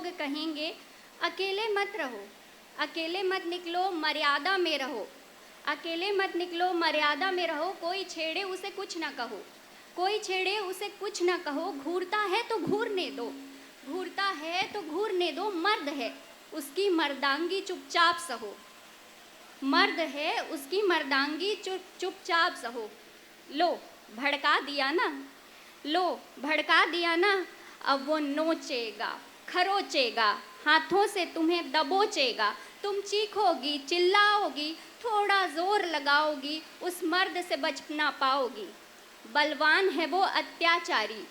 लोग कहेंगे अकेले मत रहो, अकेले मत निकलो, मर्यादा में रहो, अकेले मत निकलो, मर्यादा में रहो, कोई छेड़े उसे कुछ ना कहो, कोई छेड़े उसे कुछ ना कहो, घूरता है तो घूरने दो, घूरता है तो घूरने दो, मर्द है उसकी मर्दांगी चुपचाप सहो, मर्द है उसकी मर्दांगी चुपचाप सहो। लो भड़का दिया ना, लो भड़का दिया ना, अब वो नोचेगा, खरोचेगा, हाथों से तुम्हें दबोचेगा, तुम चीखोगी, चिल्लाओगी, थोड़ा जोर लगाओगी, उस मर्द से बच ना पाओगी। बलवान है वो अत्याचारी,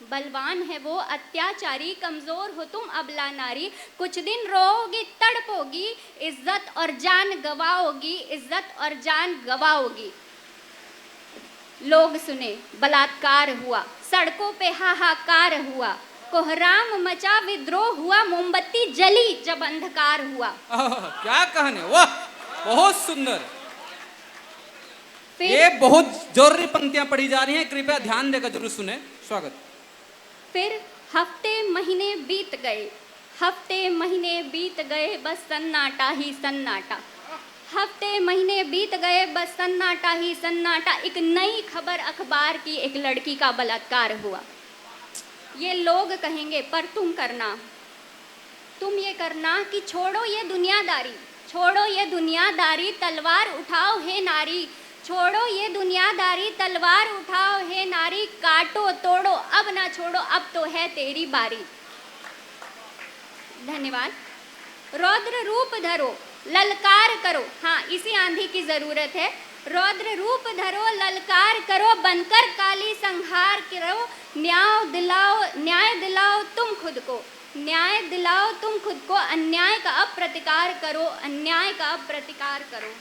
बलवान है वो अत्याचारी, कमज़ोर हो तुम अबला नारी, कुछ दिन रोओगी, तड़पोगी, इज्जत और जान गवाओगी, इज्जत और जान गवाओगी। लोग सुने बलात्कार हुआ, सड़कों पे हाहाकार हुआ, कोहराम मचा, विद्रोह हुआ, मोमबत्ती जली जब अंधकार हुआ। क्या कहने, वाह बहुत सुंदर। ये बहुत जरूरी पंक्तियां पढ़ी जा रही हैं, कृपया ध्यान देकर जरूर सुने। स्वागत। फिर हफ्ते महीने बीत गए, हफ्ते महीने बीत गए, बस सन्नाटा ही सन्नाटा, हफ्ते महीने बीत गए, बस सन्नाटा ही सन्नाटा, एक नई खबर अखबार की, एक लड़की का बलात्कार हुआ। ये लोग कहेंगे पर तुम करना, तुम ये करना कि छोड़ो ये दुनियादारी, छोड़ो ये दुनियादारी, तलवार उठाओ हे नारी, छोड़ो ये दुनियादारी, तलवार उठाओ हे नारी, काटो तोड़ो अब ना छोड़ो, अब तो है तेरी बारी। धन्यवाद। रौद्र रूप धरो, ललकार करो, हाँ इसी आंधी की जरूरत है। रौद्र रूप धरो, ललकार करो, बनकर काली संहार करो, न्याय दिलाओ तुम खुद को, न्याय दिलाओ तुम खुद को, अन्याय का अब प्रतिकार करो, अन्याय का अब प्रतिकार करो।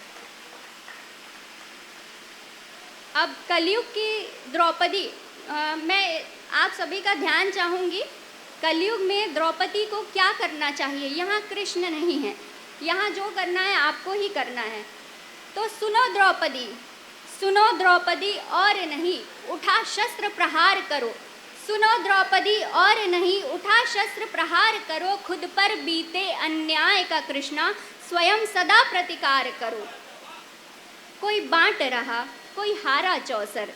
अब कलयुग की द्रौपदी, मैं आप सभी का ध्यान चाहूँगी, कलयुग में द्रौपदी को क्या करना चाहिए। यहाँ कृष्ण नहीं है, यहाँ जो करना है आपको ही करना है। तो सुनो द्रौपदी, सुनो द्रौपदी, और नहीं उठा शस्त्र प्रहार करो, सुनो द्रौपदी, और नहीं उठा शस्त्र प्रहार करो, खुद पर बीते अन्याय का कृष्णा स्वयं सदा प्रतिकार करो। कोई बांट रहा कोई हारा चौसर,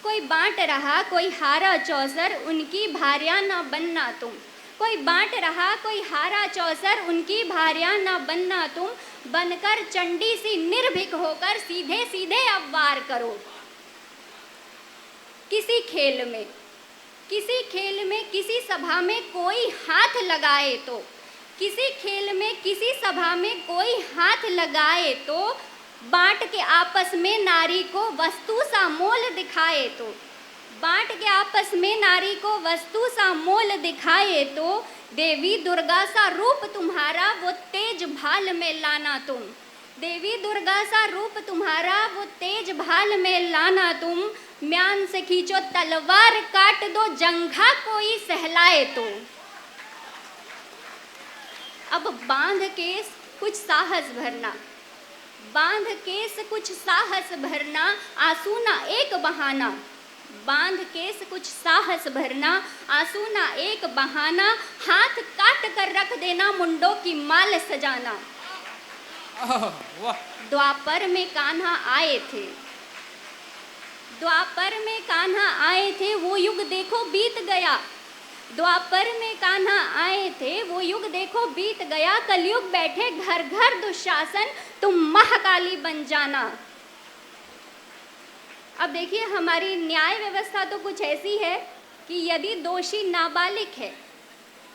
कोई बांट रहा कोई हारा चौसर, उनकी भार्या न बनना तुम, कोई बांट रहा कोई हारा चौसर, उनकी भार्या न बनना तुम, बनकर चंडी सी निर्भीक होकर सीधे सीधे अब वार करो। किसी खेल में, किसी खेल में, किसी सभा में कोई हाथ लगाए तो, किसी खेल में किसी सभा में कोई हाथ लगाए तो, बांट के आपस में नारी को वस्तु सा मोल दिखाए तो, बांट के आपस में नारी को वस्तु सा मोल दिखाए तो, देवी दुर्गा सा रूप तुम्हारा वो तेज भाल में लाना तुम, देवी दुर्गा सा रूप तुम्हारा वो तेज भाल में लाना तुम, म्यान से खींचो तलवार काट दो, जंघा कोई सहलाए तो। अब बांध के कुछ साहस भरना, बांध केस कुछ साहस भरना, आंसू ना एक बहाना, बांध केस कुछ साहस भरना, आंसू ना एक बहाना, हाथ काट कर रख देना, मुंडों की माल सजाना। द्वापर में कान्हा आए थे, द्वापर में कान्हा आए थे, वो युग देखो बीत गया, द्वापर में कान्हा आए थे, वो युग देखो बीत गया, कलयुग बैठे घर घर दुशासन, तुम महाकाली बन जाना। अब देखिए हमारी न्याय व्यवस्था तो कुछ ऐसी है कि यदि दोषी नाबालिग है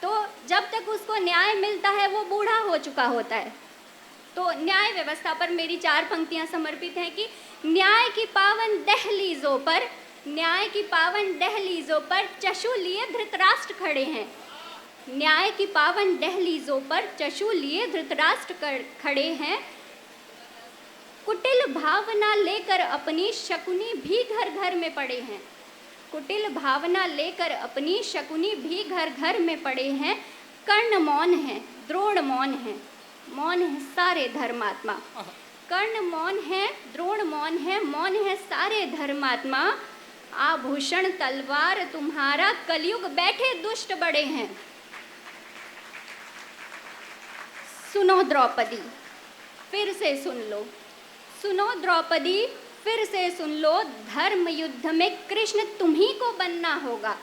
तो जब तक उसको न्याय मिलता है वो बूढ़ा हो चुका होता है। तो न्याय व्यवस्था पर मेरी 4 पंक्तियां समर्पित हैं कि न्याय की पावन दहलीजों पर, न्याय की पावन दहलीजों पर चशु लिए धृतराष्ट्र खड़े हैं, न्याय की पावन दहलीजों पर चशु लिए धृतराष्ट्र खड़े हैं, कुटिल भावना लेकर अपनी शकुनी भी घर घर में पड़े हैं, कुटिल भावना लेकर अपनी शकुनी भी घर घर में पड़े हैं, कर्ण मौन है द्रोण मौन है, मौन है सारे धर्मात्मा, कर्ण मौन है द्रोण मौन है सारे धर्मात्मा, आभूषण तलवार तुम्हारा, कलयुग बैठे दुष्ट बड़े हैं। सुनो द्रौपदी फिर से सुन लो, सुनो द्रौपदी फिर से सुन लो, धर्म युद्ध में कृष्ण तुम्ही को बनना होगा।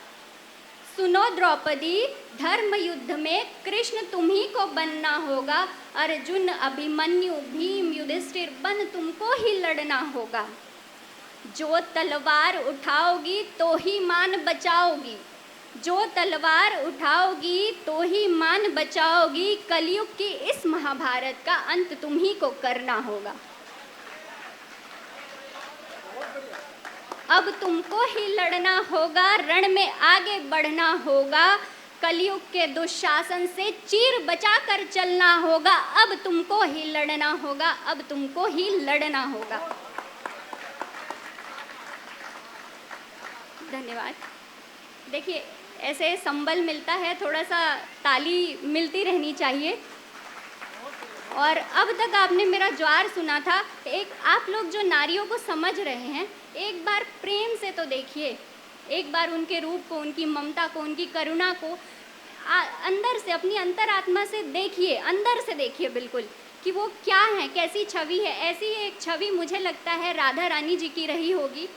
सुनो द्रौपदी धर्म युद्ध में कृष्ण तुम्ही को बनना होगा। अर्जुन अभिमन्यु भीम युधिष्ठिर बन तुमको ही लड़ना होगा। जो तलवार उठाओगी तो ही मान बचाओगी, जो तलवार उठाओगी तो ही मान बचाओगी। कलयुग की इस महाभारत का अंत तुम्ही को करना होगा। अब तुमको ही लड़ना होगा, रण में आगे बढ़ना होगा। कलयुग के दुशासन से चीर बचा कर चलना होगा। अब तुमको ही लड़ना होगा, अब तुमको ही लड़ना होगा। धन्यवाद। देखिए ऐसे संबल मिलता है, थोड़ा सा ताली मिलती रहनी चाहिए। और अब तक आपने मेरा ज्वार सुना था। एक आप लोग जो नारियों को समझ रहे हैं, एक बार प्रेम से तो देखिए, एक बार उनके रूप को, उनकी ममता को, उनकी करुणा को अंदर से, अपनी अंतरात्मा से देखिए, अंदर से देखिए बिल्कुल कि वो क्या है, कैसी छवि है। ऐसी एक छवि मुझे लगता है राधा रानी जी की रही होगी।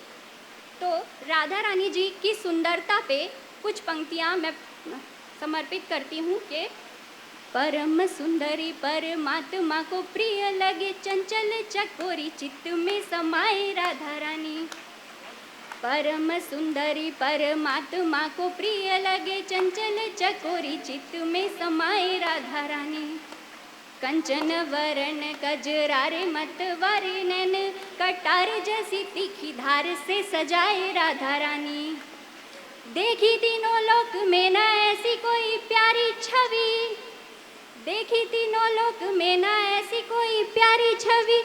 तो राधा रानी जी की सुंदरता पे कुछ पंक्तियाँ मैं समर्पित करती हूँ कि परम सुंदरी परमात्मा को प्रिय लगे, चंचल चकोरी चित्त में समाये राधा रानी। परम सुंदरी परमात्मा को प्रिय लगे, चंचल चकोरी चित्त में समाये राधा रानी। कंचन वरण कजरारे मतवारे नैन, कटार जैसी तीखी धार से सजाए राधा रानी। देखी तीनों लोक में न ऐसी कोई प्यारी छवि, देखी तीनों लोक में न ऐसी कोई प्यारी छवि।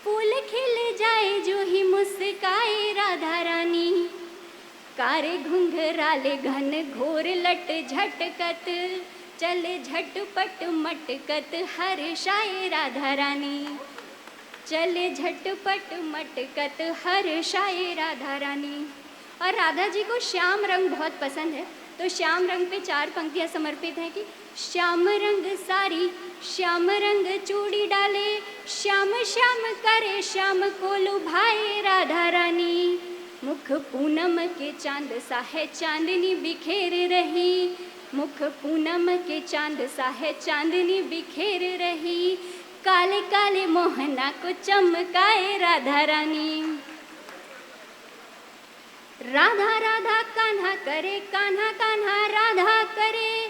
फूल खिल जाए जो ही मुस्काए राधा रानी। कारे घुंघराले घन घोर लट झटकत, चले झटपट मटकत हर्षाए राधा रानी। चले झटपट मटकत हर्षाए राधा रानी। और राधा जी को श्याम रंग बहुत पसंद है, तो श्याम रंग पे 4 पंक्तियाँ समर्पित हैं कि श्याम रंग सारी श्याम रंग चूड़ी डाले, श्याम श्याम करे श्याम को लुभाए राधा रानी। मुख पूनम के चांद सा है चांदनी बिखेर रही, मुख पूनम के चांद सा है चांदनी बिखेर रही। काले काले मोहना को चमकाए राधा रानी। राधा राधा कान्हा करे, कान्हा कान्हा राधा करे,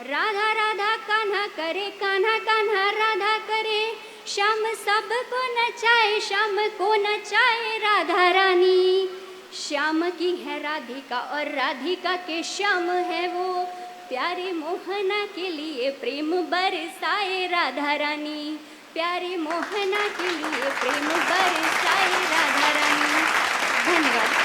राधा राधा कान्हा करे, कान्हा कान्हा राधा करे। श्याम सबको नचाए, श्याम को नचाए राधा रानी। श्याम की है राधिका और राधिका के श्याम है वो, प्यारे मोहना के लिए प्रेम बरसाए राधा रानी। प्यारे मोहना के लिए प्रेम बरसाए राधा रानी। धन्यवाद।